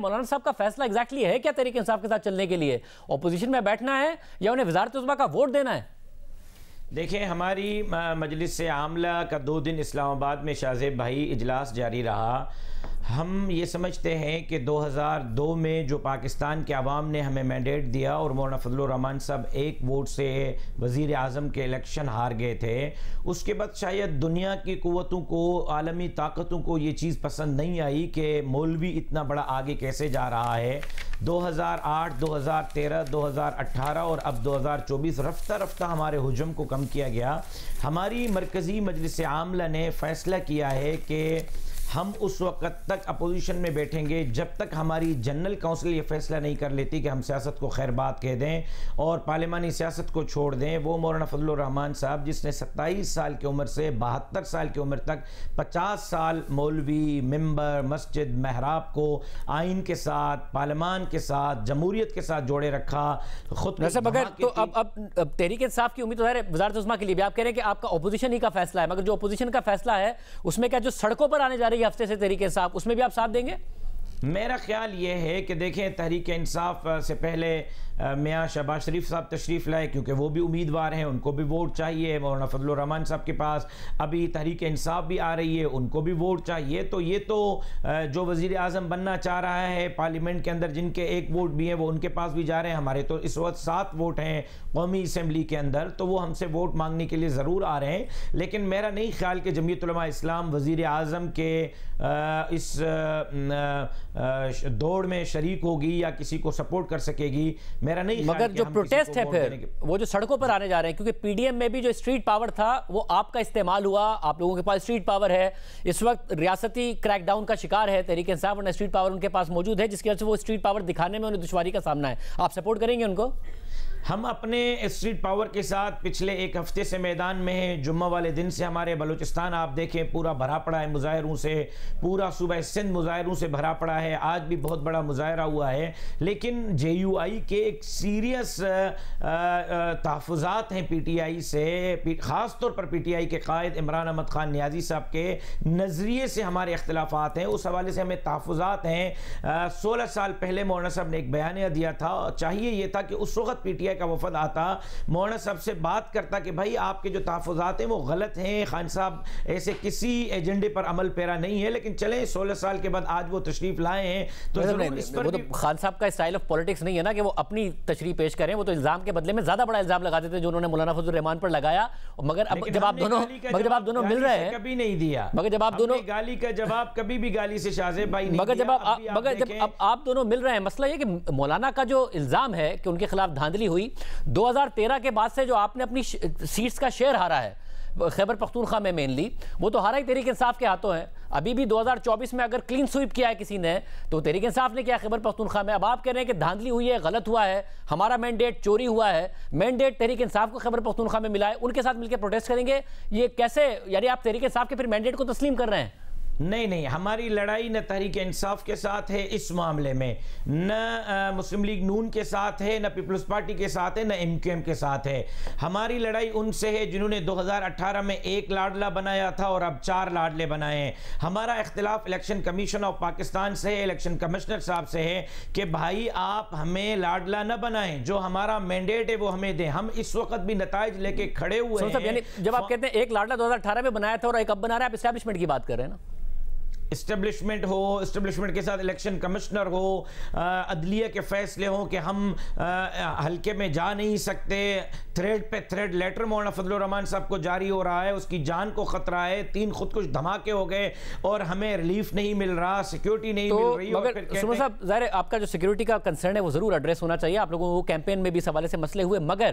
مولانا صاحب کا فیصلہ ایگزیکٹلی ہے کیا تحریک انصاف کے ساتھ چلنے کے لیے؟ اپوزیشن میں بیٹھنا ہے یا انہیں وزارت عظمیٰ کا ووٹ دینا ہے؟ دیکھیں ہماری مجلس عاملہ کا 2 دن اسلام آباد میں شاہ زیب بھائی اجلاس جاری رہا. ہم یہ سمجھتے ہیں کہ 2002 میں جو پاکستان کے عوام نے ہمیں مینڈیٹ دیا اور مولانا فضل الرحمان صاحب 1 ووٹ سے وزیر اعظم کے الیکشن ہار گئے تھے، اس کے بعد شاید دنیا کی قوتوں کو، عالمی طاقتوں کو یہ چیز پسند نہیں آئی کہ مولوی اتنا بڑا آگے کیسے جا رہا ہے. 2008 2013 2018 اور اب 2024 رفتہ رفتہ ہمارے ہجوم کو کم کیا گیا. ہماری مرکزی مجلس عاملہ نے فیصلہ کیا ہے کہ ہم اس وقت تک اپوزیشن میں بیٹھیں گے جب تک ہماری جنرل کونسل یہ فیصلہ نہیں کر لیتی کہ ہم سیاست کو خیر بات کہہ دیں اور پارلیمانی سیاست کو چھوڑ دیں. وہ مولانا فضل الرحمان صاحب جس نے 27 سال کی عمر سے 72 سال کی عمر تک 50 سال مولوی، ممبر، مسجد، محراب کو آئین کے ساتھ، پارلیمان کے ساتھ، جمہوریت کے ساتھ جوڑے رکھا. خود مگر تو اب تحریک انصاف کی امید تو ہے وزارت عظمیٰ کے لیے بھی. آپ کہہ رہے ہیں کہ آپ کا اپوزیشن ہی کا فیصلہ ہے، مگر جو اپوزیشن کا فیصلہ ہے اس میں کیا جو سڑکوں پر آنے جا رہی ہفتے سے تحریک انصاف، اس میں بھی آپ ساتھ دیں گے؟ میرا خیال یہ ہے کہ دیکھیں تحریک انصاف سے پہلے میاں شہباز شریف صاحب تشریف لائے کیونکہ وہ بھی امیدوار ہیں، ان کو بھی ووٹ چاہیے. مولانا فضل الرحمان صاحب کے پاس ابھی تحریک انصاف بھی آ رہی ہے، ان کو بھی ووٹ چاہیے. تو یہ تو جو وزیر اعظم بننا چاہ رہا ہے پارلیمنٹ کے اندر جن کے 1 ووٹ بھی ہیں وہ ان کے پاس بھی جا رہے ہیں. ہمارے تو اس وقت 7 ووٹ ہیں قومی اسمبلی کے اندر، تو وہ ہم سے ووٹ مانگنے کے لیے ضرور آ رہے ہیں. لیکن میرا نہیں خیال کہ جمعیت علماء اسلام وزیر اعظم کے اس دوڑ میں شریک ہوگی یا کسی کو سپورٹ کر سکے گی. میرا نہیں خیال. مگر جو پروٹیسٹ ہے پھر وہ جو سڑکوں پر آنے جا رہے ہیں، کیونکہ پی ڈی ایم میں بھی جو اسٹریٹ پاور تھا وہ آپ کا استعمال ہوا، آپ لوگوں کے پاس اسٹریٹ پاور ہے. اس وقت ریاستی کریک ڈاؤن کا شکار ہے تحریک انصاف، ورنہ اسٹریٹ پاور ان کے پاس موجود ہے جس کی وجہ سے وہ اسٹریٹ پاور دکھانے میں انہیں دشواری کا سامنا ہے. آپ سپورٹ کریں گے ان کو؟ ہم اپنے اسٹریٹ پاور کے ساتھ پچھلے 1 ہفتے سے میدان میں ہیں. جمعہ والے دن سے ہمارے بلوچستان آپ دیکھیں پورا بھرا پڑا ہے مظاہروں سے، پورا صوبہ سندھ مظاہروں سے بھرا پڑا ہے. آج بھی بہت بڑا مظاہرہ ہوا ہے. لیکن جے یو آئی کے ایک سیریس تحفظات ہیں پی ٹی آئی سے، خاص طور پر پی ٹی آئی کے قائد عمران احمد خان نیازی صاحب کے نظریے سے ہمارے اختلافات ہیں. اس حوالے سے ہمیں تحفظات ہیں. 16 سال پہلے مولانا صاحب نے ایک بیانیہ دیا تھا، چاہیے یہ تھا کہ اس وقت پی ٹی آئی کا وفد آتا، مولانا صاحب سے بات کرتا کہ بھائی آپ کے جو تحفظات ہیں وہ غلط ہیں، خان صاحب ایسے کسی ایجنڈے پر عمل پیرا نہیں ہے. لیکن چلیں 16 سال کے بعد آج وہ تشریف لائے ہیں تو ضرور اس پر. وہ تو خان صاحب کا اسٹائل آف پولیٹکس نہیں ہے نا کہ وہ اپنی تشریح پیش کریں. وہ تو الزام کے بدلے میں زیادہ بڑا الزام لگاتے تھے جو انہوں نے مولانا فضل الرحمان پر لگایا. مگر اب جب آپ دونوں مل رہے ہیں کبھی نہیں دیا، مگر جب آپ دونوں گالی کا جواب کبھی بھی گالی سے شاہ زیب بھائی نہیں مگر دیا. جب آپ دونوں مل رہے ہیں، مسئلہ یہ کہ مولانا کا جو الزام ہے کہ ان کے خلاف دھاندلی ہوئی 2013 کے بعد سے جو آپ نے اپنی سیٹس کا شیئر ہارا ہے خیبر پختونخوا میں مینلی، وہ تو ہارا ہی تحریک انصاف کے ہاتھوں ہیں. ابھی بھی 2024 میں اگر کلین سویپ کیا ہے کسی نے تو تحریک انصاف نے کیا خیبر پختونخوا میں. اب آپ کہہ رہے ہیں کہ دھاندلی ہوئی ہے، غلط ہوا ہے، ہمارا مینڈیٹ چوری ہوا ہے، مینڈیٹ تحریک انصاف کو خیبر پختونخوا میں ملا ہے، ان کے ساتھ مل کے پروٹیسٹ کریں گے. یہ کیسے؟ یعنی آپ تحریک انصاف کے پھر مینڈیٹ کو تسلیم کر رہے ہیں؟ نہیں، ہماری لڑائی نہ تحریک انصاف کے ساتھ ہے اس معاملے میں، نہ مسلم لیگ نون کے ساتھ ہے، نہ پیپلز پارٹی کے ساتھ ہے، نہ ایم کیو ایم کے ساتھ ہے. ہماری لڑائی ان سے ہے جنہوں نے 2018 میں 1 لاڈلہ بنایا تھا اور اب 4 لاڈلے بنائے ہیں. ہمارا اختلاف الیکشن کمیشن آف پاکستان سے ہے، الیکشن کمشنر صاحب سے ہے کہ بھائی آپ ہمیں لاڈلہ نہ بنائیں، جو ہمارا مینڈیٹ ہے وہ ہمیں دیں. ہم اس وقت بھی نتائج لے کے کھڑے ہوئے ہیں. یعنی جب آپ کہتے ہیں 1 لاڈلہ 2018 میں بنایا تھا اور ایک اب بنا رہے ہیں، آپ اسٹیبلشمنٹ کی بات کر رہے ہیں نا؟ اسٹیبلشمنٹ ہو، اسٹیبلشمنٹ کے ساتھ الیکشن کمشنر ہو، عدلیہ کے فیصلے ہوں کہ ہم حلقے میں جا نہیں سکتے، تھریڈ پہ تھریڈ لیٹر مولانا فضل الرحمان صاحب کو جاری ہو رہا ہے، اس کی جان کو خطرہ ہے، 3 خودکش دھماکے ہو گئے اور ہمیں ریلیف نہیں مل رہا، سیکیورٹی نہیں مل رہی. مگر سنو صاحب، ظاہر ہے آپ کا جو سیکیورٹی کا کنسرن ہے وہ ضرور ایڈریس ہونا چاہیے. آپ لوگوں کو کیمپین میں بھی اس حوالے سے مسئلے ہوئے، مگر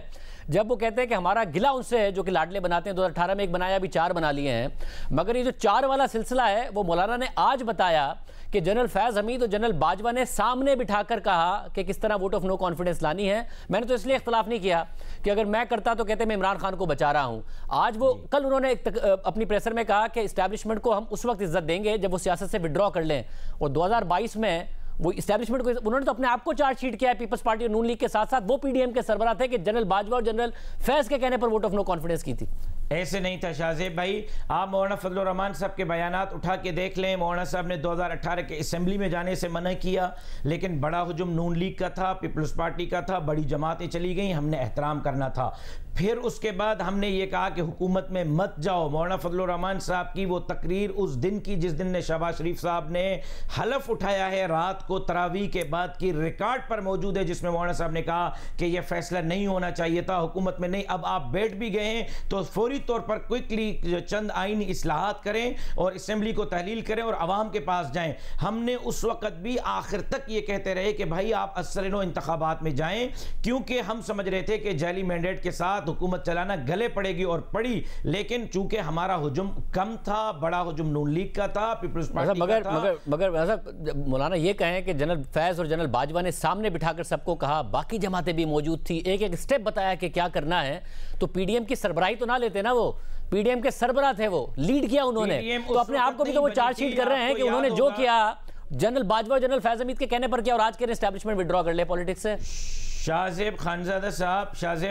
جب وہ کہتے ہیں کہ ہمارا گلہ ان سے ہے جو کہ لاڈلے بناتے ہیں، 2018 میں 1 بنایا، ابھی 4 بنا لیے ہیں، مگر یہ جو 4 والا سلسلہ ہے وہ مولانا نے آج بتایا کہ جنرل فیض حمید اور جنرل باجوہ نے سامنے بٹھا کر کہا کہ کس طرح ووٹ آف نو کانفیڈنس لانی ہے. میں نے تو اس لیے اختلاف نہیں کیا کہ اگر میں کرتا تو کہتے میں عمران خان کو بچا رہا ہوں. آج وہ کل انہوں نے اپنی پریسر میں کہا کہ اسٹیبلشمنٹ کو ہم اس وقت عزت دیں گے جب وہ سیاست سے وڈرا کر لیں، اور 2022 میں وہ اسٹیبلشمنٹ کو انہوں نے تو اپنے آپ کو چارج شیٹ کیا ہے پیپلز پارٹی اور نون لیگ کے ساتھ ساتھ. وہ پی ڈی ایم کے سربراہ تھے کہ جنرل باجوہ اور جنرل فیض کے کہنے پر ووٹ آف نو کانفیڈنس کی تھی. ایسے نہیں تھا شاہ زیب بھائی. آپ مولانا فضل الرحمان صاحب کے بیانات اٹھا کے دیکھ لیں. مولانا صاحب نے 2018 کے اسمبلی میں جانے سے منع کیا, لیکن بڑا ہجوم نون لیگ کا تھا, پیپلز پارٹی کا تھا, بڑی جماعتیں چلی گئیں, ہم نے احترام کرنا تھا. پھر اس کے بعد ہم نے یہ کہا کہ حکومت میں مت جاؤ. مولانا فضل الرحمان صاحب کی وہ تقریر اس دن کی جس دن نے شہباز شریف صاحب نے حلف اٹھایا ہے رات کو تراویح کے بعد کی, ریکارڈ پر موجود ہے, جس میں مولانا صاحب نے کہا کہ یہ فیصلہ نہیں ہونا چاہیے تھا, حکومت میں نہیں. اب آپ بیٹھ بھی گئے ہیں تو فوری طور پر کوئکلی چند آئینی اصلاحات کریں اور اسمبلی کو تحلیل کریں اور عوام کے پاس جائیں. ہم نے اس وقت بھی آخر تک یہ کہتے رہے کہ بھائی آپ اصل نو انتخابات میں جائیں, کیونکہ ہم سمجھ رہے تھے کہ جعلی مینڈیٹ کے ساتھ حکومت چلانا گلے پڑے گی, اور پڑی. لیکن چونکہ ہمارا ہجوم کم تھا, بڑا ہجوم نون لیگ کا تھا, پیپلز پارٹی کا تھا. مگر مولانا یہ کہیں کہ جنرل فیض اور جنرل باجوہ نے سامنے بٹھا کر سب کو کہا, باقی جماعتیں بھی موجود تھی, ایک ایک سٹیپ بتایا کہ کیا کرنا ہے, تو پی ڈی ایم کی سربراہی تو نہ لیتے نا. وہ پی ڈی ایم کے سربراہ تھے, وہ لیڈ کیا انہوں نے, تو اپنے آپ کو بھی تو وہ چارج شیٹ کر رہے ہیں کہ انہوں نے جو کیا جنرل باجوہ اور جنرل فیض حمید کے کہنے پر کیا, اور آج کے اسٹیبلشمنٹ وڈرا کر لے پالیٹکس سے. شاہ زیب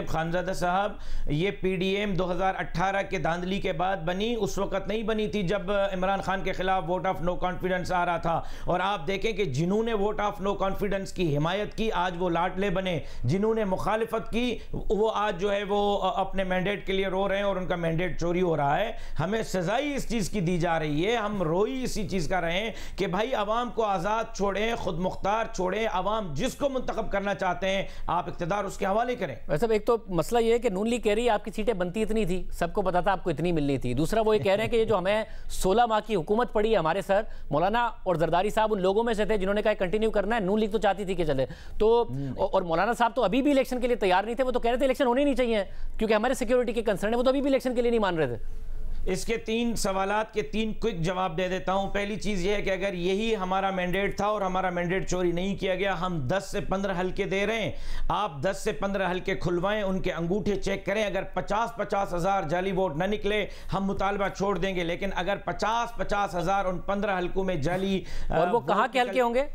خانزادہ صاحب یہ پی ڈی ایم 2018 کے دھاندلی کے بعد بنی, اس وقت نہیں بنی تھی جب عمران خان کے خلاف ووٹ آف نو کانفیڈنس آ رہا تھا. اور آپ دیکھیں کہ جنہوں نے ووٹ آف نو کانفیڈنس کی حمایت کی آج وہ لاڈلے بنے, جنہوں نے مخالفت کی وہ آج جو ہے وہ اپنے مینڈیٹ کے لیے رو رہے ہیں اور ان کا مینڈیٹ چوری ہو رہا ہے. ہمیں سزائی اس چیز کی دی جا رہی ہے, ہم روئی اسی چیز کا رہے ہیں کہ بھائی عوام کو آزاد چھوڑیں, خود مختار چھوڑیں, عوام جس کو منتخب کرنا چاہتے ہیں آپ اقتدار اس کے حوالے کریں. ویسے ایک تو مسئلہ یہ ہے کہ نون لیگ کہہ رہی ہے آپ کی سیٹیں بنتی اتنی تھی, سب کو پتا تھا آپ کو اتنی ملنی تھی. دوسرا وہ یہ کہہ رہے ہیں کہ یہ جو ہمیں 16 ماہ کی حکومت پڑی ہے ہمارے سر, مولانا اور زرداری صاحب ان لوگوں میں سے تھے جنہوں نے کہا کنٹینیو کرنا ہے, نون لیگ تو چاہتی تھی کہ چلے تو, اور مولانا صاحب تو ابھی بھی الیکشن کے لیے تیار نہیں تھے, وہ تو کہہ رہے تھے الیکشن ہونے نہیں چاہیے کیونکہ ہمارے سیکیورٹی کے کنسرن ہے, وہ تو ابھی بھی الیکشن کے لیے نہیں مان رہے تھے. اس کے 3 سوالات کے 3 کوئک جواب دے دیتا ہوں. پہلی چیز یہ ہے کہ اگر یہی ہمارا مینڈیٹ تھا اور ہمارا مینڈیٹ چوری نہیں کیا گیا, ہم 10 سے 15 حلقے دے رہے ہیں, آپ 10 سے 15 حلقے کھلوائیں, ان کے انگوٹھے چیک کریں, اگر 50 ہزار جعلی ووٹ نہ نکلے ہم مطالبہ چھوڑ دیں گے. لیکن اگر 50 ہزار ان 15 حلقوں میں جعلی, اور وہ کہاں کے حلقے ہوں گے؟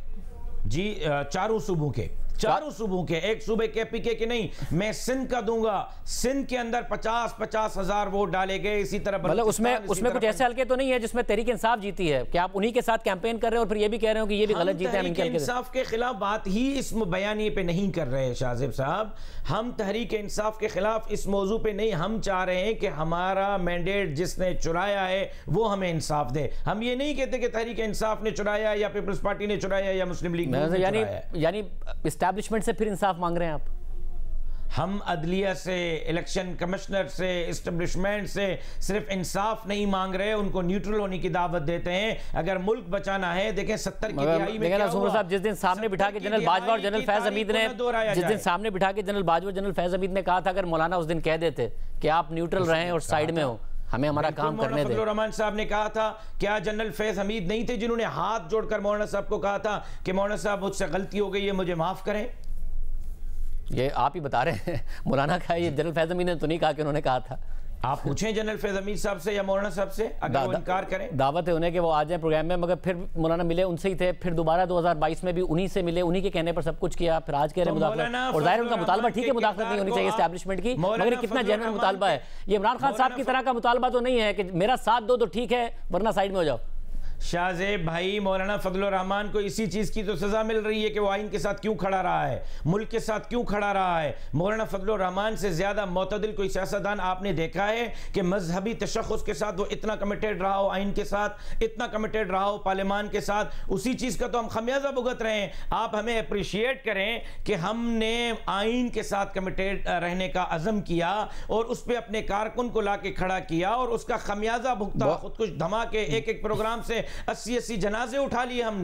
جی چاروں صوبوں کے, ایک صوبے کے پی کے نہیں, میں سندھ کا دوں گا, سندھ کے اندر 50 ہزار ووٹ ڈالے گئے. اسی طرح مطلب اس میں کچھ ایسے حلقے تو نہیں ہے جس میں تحریک انصاف جیتی ہے کہ آپ انہی کے ساتھ کیمپین کر رہے ہیں اور پھر یہ بھی کہہ رہے ہو کہ یہ بھی غلط جیتے ہیں. تحریک انصاف کے خلاف بات ہی اس بیانیے پہ نہیں کر رہے شاہ زیب صاحب, ہم تحریک انصاف کے خلاف اس موضوع پہ نہیں, ہم چاہ رہے ہیں کہ ہمارا مینڈیٹ جس نے چرایا ہے وہ ہمیں انصاف دے. ہم یہ نہیں کہتے کہ تحریک انصاف نے چرایا یا پیپلز پارٹی نے چرایا یا مسلم لیگ نے چرایا. یعنی اسٹیبلشمنٹ سے پھر انصاف مانگ رہے ہیں آپ؟ ہم عدلیہ سے, الیکشن کمشنر سے, اسٹیبلشمنٹ سے صرف انصاف نہیں مانگ رہے, ان کو نیوٹرل ہونے کی دعوت دیتے ہیں. اگر ملک بچانا ہے, دیکھیں 70 کی دہائی میں کیا ہوا. صاحب جس دن سامنے بٹھا کے جنرل باجوہ اور جنرل فیض حمید نے, جس دن سامنے بٹھا کے جنرل باجوہ اور جنرل فیض حمید نے کہا تھا اگر مولانا اس دن کہہ دیتے کہ آپ نیوٹرل رہیں اور سائیڈ میں ہوں, ہمیں ہمارا کام کرنے دیں. فضل الرحمان صاحب نے کہا تھا, کیا جنرل فیض حمید نہیں تھے جنہوں نے ہاتھ جوڑ کر مولانا صاحب کو کہا تھا کہ مولانا صاحب مجھ سے غلطی ہو گئی ہے, مجھے معاف کریں؟ یہ آپ ہی بتا رہے ہیں, مولانا کہا, یہ جنرل فیض حمید نے تو نہیں کہا کہ انہوں نے کہا تھا. آپ پوچھیں جنرل فیض حمید صاحب سے یا مولانا صاحب سے, اگر وہ انکار کریں. دعوت ہے انہیں کہ وہ آ جائیں پروگرام میں, مگر پھر مولانا ملے ان سے ہی تھے, پھر دوبارہ 2022 میں بھی انہی سے ملے, انہی کے کہنے پر سب کچھ کیا, پھر آج کہہ رہے ہیں مداخلت. اور ظاہر ان کا مطالبہ ٹھیک ہے, مداخلت نہیں ہونی چاہیے اسٹیبلشمنٹ کی, مگر کتنا جنرل مطالبہ ہے. یہ عمران خان صاحب کی طرح کا مطالبہ تو نہیں ہے کہ میرا ساتھ دو تو ٹھیک ہے ورنہ سائیڈ میں ہو جاؤ. شاہ زیب بھائی, مولانا فضل الرحمان کو اسی چیز کی تو سزا مل رہی ہے کہ وہ آئین کے ساتھ کیوں کھڑا رہا ہے, ملک کے ساتھ کیوں کھڑا رہا ہے. مولانا فضل الرحمان سے زیادہ معتدل کوئی سیاستدان آپ نے دیکھا ہے کہ مذہبی تشخص کے ساتھ وہ اتنا کمیٹیڈ رہا ہو, آئین کے ساتھ اتنا کمیٹیڈ رہا ہو, پارلیمان کے ساتھ, اسی چیز کا تو ہم خمیازہ بھگت رہے ہیں. آپ ہمیں اپریشیٹ کریں کہ ہم نے آئین کے ساتھ کمیٹیڈ رہنے کا عزم کیا اور اس پہ اپنے کارکن کو لا کے کھڑا کیا اور اس کا خمیازہ بھگتا. خودکش دھماکے, ایک پروگرام سے 80 جنازے اٹھا لیے ہم نے.